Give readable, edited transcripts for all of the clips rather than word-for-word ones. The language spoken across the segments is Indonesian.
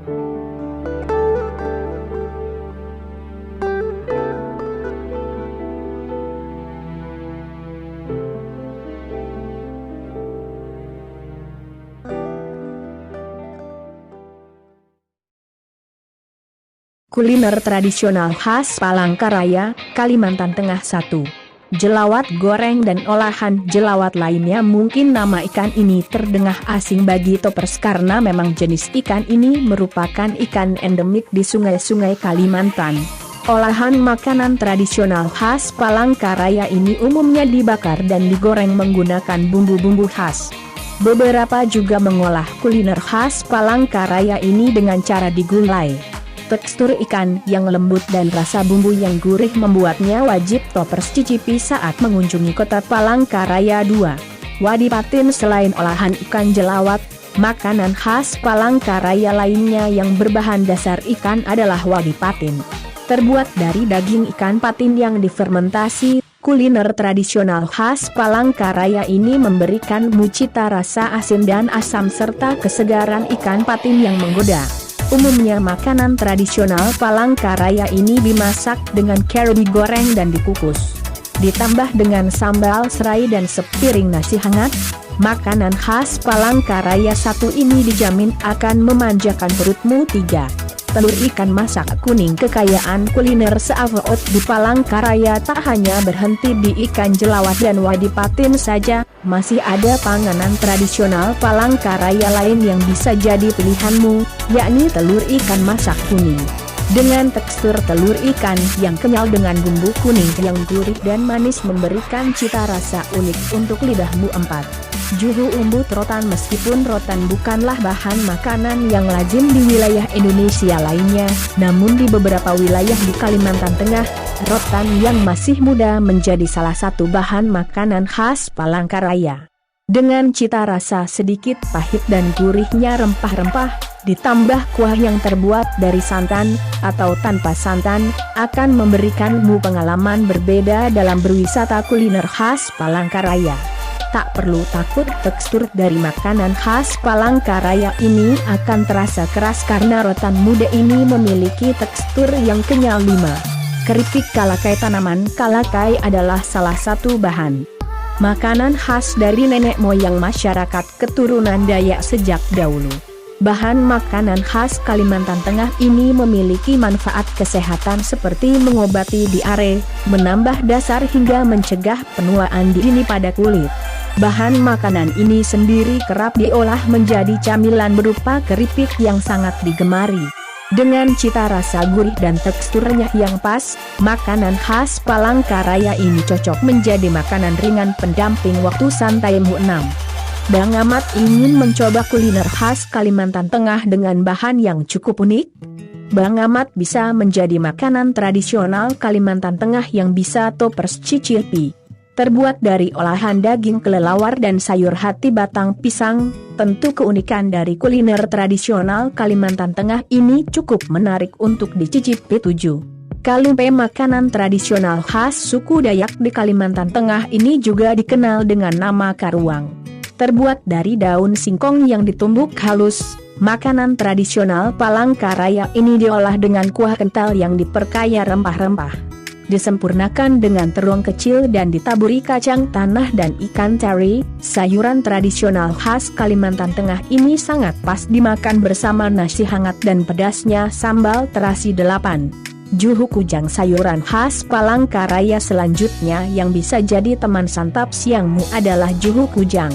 Kuliner tradisional khas Palangkaraya, Kalimantan Tengah 1. Jelawat goreng dan olahan jelawat lainnya. Mungkin nama ikan ini terdengar asing bagi toppers karena memang jenis ikan ini merupakan ikan endemik di sungai-sungai Kalimantan. Olahan makanan tradisional khas Palangkaraya ini umumnya dibakar dan digoreng menggunakan bumbu-bumbu khas. Beberapa juga mengolah kuliner khas Palangkaraya ini dengan cara digulai. Tekstur ikan yang lembut dan rasa bumbu yang gurih membuatnya wajib toppers cicipi saat mengunjungi kota Palangkaraya 2. Wadipatin. Selain olahan ikan jelawat, makanan khas Palangkaraya lainnya yang berbahan dasar ikan adalah wadipatin. Terbuat dari daging ikan patin yang difermentasi, kuliner tradisional khas Palangkaraya ini memberikan cita rasa asin dan asam serta kesegaran ikan patin yang menggoda. Umumnya makanan tradisional Palangkaraya ini dimasak dengan cara digoreng dan dikukus. Ditambah dengan sambal serai dan sepiring nasi hangat, makanan khas Palangkaraya 1 ini dijamin akan memanjakan perutmu. 3. Telur ikan masak kuning. Kekayaan kuliner seavoot di Palangkaraya tak hanya berhenti di ikan jelawat dan wadipatin saja, masih ada panganan tradisional Palangkaraya lain yang bisa jadi pilihanmu, yakni telur ikan masak kuning. Dengan tekstur telur ikan yang kenyal dengan bumbu kuning yang gurih dan manis memberikan cita rasa unik untuk lidahmu. 4. Juhu umbut rotan. Meskipun rotan bukanlah bahan makanan yang lazim di wilayah Indonesia lainnya, namun di beberapa wilayah di Kalimantan Tengah, rotan yang masih muda menjadi salah satu bahan makanan khas Palangkaraya. Dengan cita rasa sedikit pahit dan gurihnya rempah-rempah, ditambah kuah yang terbuat dari santan atau tanpa santan, akan memberikanmu pengalaman berbeda dalam berwisata kuliner khas Palangkaraya. Tak perlu takut tekstur dari makanan khas Palangkaraya ini akan terasa keras karena rotan muda ini memiliki tekstur yang kenyal. 5. Keripik kalakai. Tanaman kalakai adalah salah satu bahan makanan khas dari nenek moyang masyarakat keturunan Dayak sejak dahulu. Bahan makanan khas Kalimantan Tengah ini memiliki manfaat kesehatan seperti mengobati diare, menambah dasar hingga mencegah penuaan dini pada kulit. Bahan makanan ini sendiri kerap diolah menjadi camilan berupa keripik yang sangat digemari. Dengan cita rasa gurih dan teksturnya yang pas, makanan khas Palangkaraya ini cocok menjadi makanan ringan pendamping waktu santaimu. 6. Bang Amat ingin mencoba kuliner khas Kalimantan Tengah dengan bahan yang cukup unik? Bang Amat bisa menjadi makanan tradisional Kalimantan Tengah yang bisa toppers cicipi. Terbuat dari olahan daging kelelawar dan sayur hati batang pisang, tentu keunikan dari kuliner tradisional Kalimantan Tengah ini cukup menarik untuk dicicipi. 7. Kalumpe. Makanan tradisional khas suku Dayak di Kalimantan Tengah ini juga dikenal dengan nama karuang. Terbuat dari daun singkong yang ditumbuk halus, makanan tradisional Palangkaraya ini diolah dengan kuah kental yang diperkaya rempah-rempah. Disempurnakan dengan terung kecil dan ditaburi kacang tanah dan ikan teri. Sayuran tradisional khas Kalimantan Tengah ini sangat pas dimakan bersama nasi hangat dan pedasnya sambal terasi. 8. Juhu kujang. Sayuran khas Palangkaraya selanjutnya yang bisa jadi teman santap siangmu adalah juhu kujang.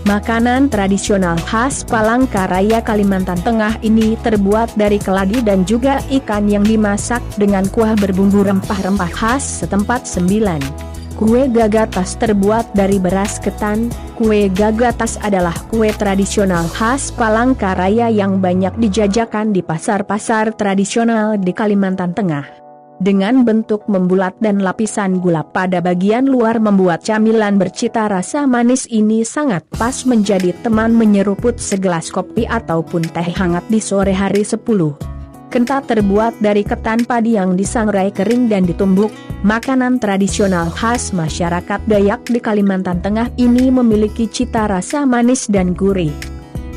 Makanan tradisional khas Palangkaraya Kalimantan Tengah ini terbuat dari keladi dan juga ikan yang dimasak dengan kuah berbumbu rempah-rempah khas setempat. 9. Kue gagatas. Terbuat dari beras ketan, kue gagatas adalah kue tradisional khas Palangkaraya yang banyak dijajakan di pasar-pasar tradisional di Kalimantan Tengah. Dengan bentuk membulat dan lapisan gula pada bagian luar membuat camilan bercita rasa manis ini sangat pas menjadi teman menyeruput segelas kopi ataupun teh hangat di sore hari. 10. Kenta. Terbuat dari ketan padi yang disangrai kering dan ditumbuk, makanan tradisional khas masyarakat Dayak di Kalimantan Tengah ini memiliki cita rasa manis dan gurih.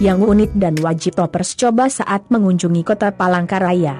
yang unik dan wajib topers coba saat mengunjungi kota Palangkaraya.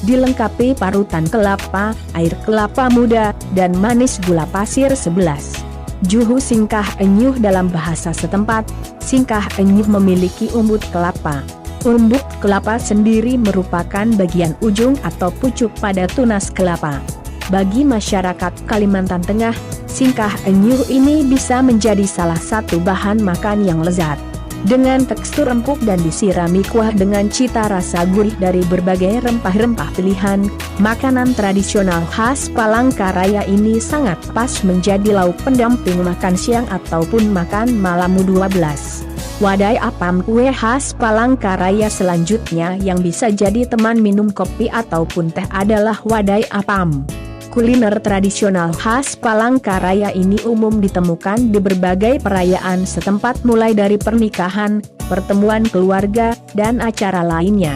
Dilengkapi parutan kelapa, air kelapa muda, dan manis gula pasir 11. Juhu singkah enyuh dalam bahasa setempat, singkah enyuh memiliki umbut kelapa. Umbut kelapa sendiri merupakan bagian ujung atau pucuk pada tunas kelapa. Bagi masyarakat Kalimantan Tengah, singkah enyuh ini bisa menjadi salah satu bahan makan yang lezat. Dengan tekstur empuk dan disirami kuah dengan cita rasa gurih dari berbagai rempah-rempah pilihan, makanan tradisional khas Palangkaraya ini sangat pas menjadi lauk pendamping makan siang ataupun makan malam 12. Wadai apam kue khas Palangkaraya selanjutnya yang bisa jadi teman minum kopi ataupun teh adalah wadai apam. Kuliner tradisional khas Palangkaraya ini umum ditemukan di berbagai perayaan setempat mulai dari pernikahan, pertemuan keluarga, dan acara lainnya.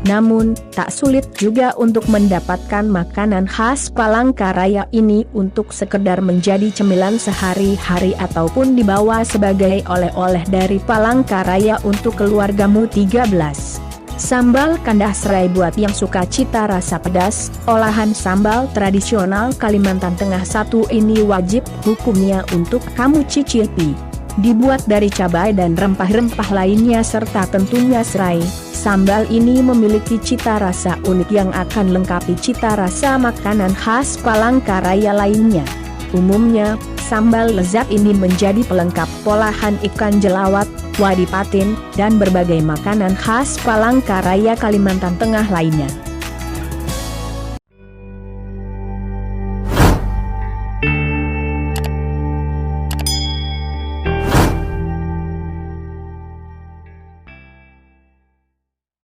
Namun, tak sulit juga untuk mendapatkan makanan khas Palangkaraya ini untuk sekedar menjadi cemilan sehari-hari ataupun dibawa sebagai oleh-oleh dari Palangkaraya untuk keluargamu 13. Sambal kandah serai buat yang suka cita rasa pedas, olahan sambal tradisional Kalimantan Tengah satu ini wajib hukumnya untuk kamu cicipi. Dibuat dari cabai dan rempah-rempah lainnya serta tentunya serai, sambal ini memiliki cita rasa unik yang akan lengkapi cita rasa makanan khas Palangkaraya lainnya. Umumnya, sambal lezat ini menjadi pelengkap olahan ikan jelawat, wadi patin, dan berbagai makanan khas Palangkaraya Kalimantan Tengah lainnya.